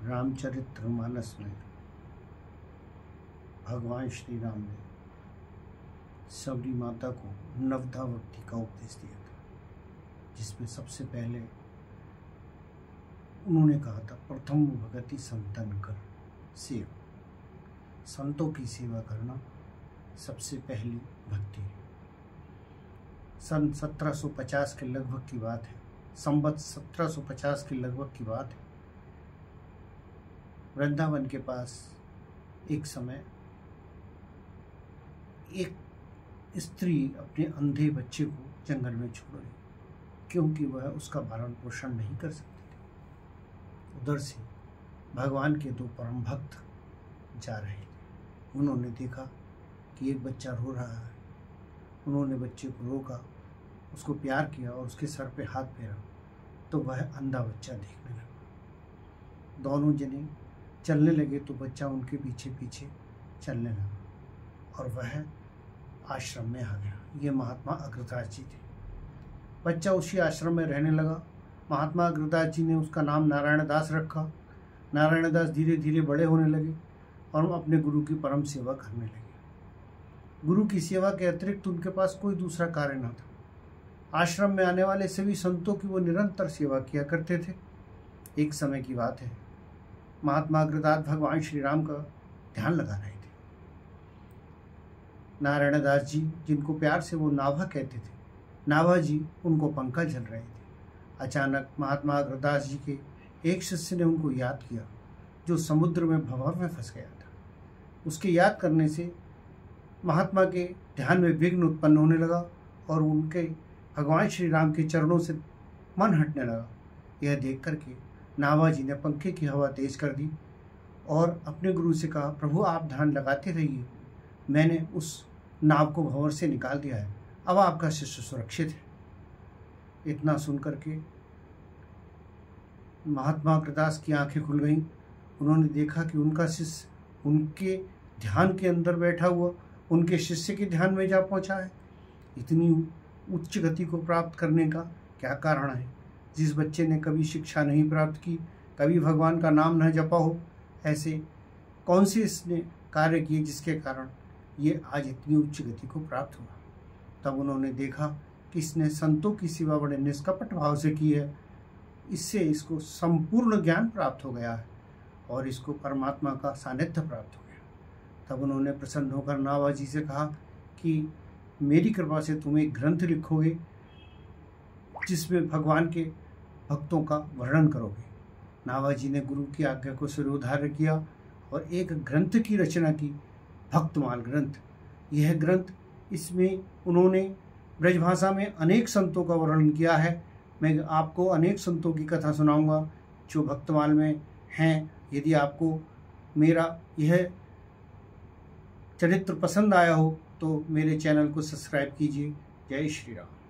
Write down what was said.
रामचरितमानस में भगवान श्री राम ने सबरी माता को नवधा भक्ति का उपदेश दिया था, जिसमें सबसे पहले उन्होंने कहा था प्रथम भगति संतन कर सेवा। संतों की सेवा करना सबसे पहली भक्ति है। सन 1750 के लगभग की बात है, संवत 1750 के लगभग की बात है। वृंदावन के पास एक समय एक स्त्री अपने अंधे बच्चे को जंगल में छोड़ गई, क्योंकि वह उसका भरण पोषण नहीं कर सकती थी। उधर से भगवान के दो परम भक्त जा रहे थे। उन्होंने देखा कि एक बच्चा रो रहा है। उन्होंने बच्चे को रोका, उसको प्यार किया और उसके सर पे हाथ फेरा, तो वह अंधा बच्चा देखने लगा। दोनों जने चलने लगे तो बच्चा उनके पीछे पीछे चलने लगा और वह आश्रम में आ गया। ये महात्मा अग्रदास जी थे। बच्चा उसी आश्रम में रहने लगा। महात्मा अग्रदास जी ने उसका नाम नारायण दास रखा। नारायण दास धीरे धीरे बड़े होने लगे और अपने गुरु की परम सेवा करने लगे। गुरु की सेवा के अतिरिक्त उनके पास कोई दूसरा कार्य न था। आश्रम में आने वाले सभी संतों की वो निरंतर सेवा किया करते थे। एक समय की बात है, महात्मा अग्रदास भगवान श्री राम का ध्यान लगा रहे थे। नारायण दास जी, जिनको प्यार से वो नाभा कहते थे, नाभा जी उनको पंखा झल रहे थे। अचानक महात्मा अग्रदास जी के एक शिष्य ने उनको याद किया, जो समुद्र में भंवर में फंस गया था। उसके याद करने से महात्मा के ध्यान में विघ्न उत्पन्न होने लगा और उनके भगवान श्री राम के चरणों से मन हटने लगा। यह देख करके नाभा जी ने पंखे की हवा तेज कर दी और अपने गुरु से कहा, प्रभु आप ध्यान लगाते रहिए, मैंने उस नाव को भंवर से निकाल दिया है, अब आपका शिष्य सुरक्षित है। इतना सुनकर के महात्मा अग्रदास की आंखें खुल गईं। उन्होंने देखा कि उनका शिष्य उनके ध्यान के अंदर बैठा हुआ उनके शिष्य के ध्यान में जा पहुंचा है। इतनी उच्च गति को प्राप्त करने का क्या कारण है? जिस बच्चे ने कभी शिक्षा नहीं प्राप्त की, कभी भगवान का नाम न जपा हो, ऐसे कौन से इसने कार्य किए जिसके कारण ये आज इतनी उच्च गति को प्राप्त हुआ? तब उन्होंने देखा कि इसने संतों की सेवा बड़े निष्कपट भाव से की है। इससे इसको संपूर्ण ज्ञान प्राप्त हो गया है और इसको परमात्मा का सानिध्य प्राप्त हो गया। तब उन्होंने प्रसन्न होकर नाभा जी से कहा कि मेरी कृपा से तुम एक ग्रंथ लिखोगे जिसमें भगवान के भक्तों का वर्णन करोगे। नाभा जी ने गुरु की आज्ञा को शिरोधार्य किया और एक ग्रंथ की रचना की, भक्तमाल ग्रंथ। यह ग्रंथ, इसमें उन्होंने ब्रजभाषा में अनेक संतों का वर्णन किया है। मैं आपको अनेक संतों की कथा सुनाऊंगा जो भक्तमाल में हैं। यदि आपको मेरा यह चरित्र पसंद आया हो तो मेरे चैनल को सब्सक्राइब कीजिए। जय श्री राम।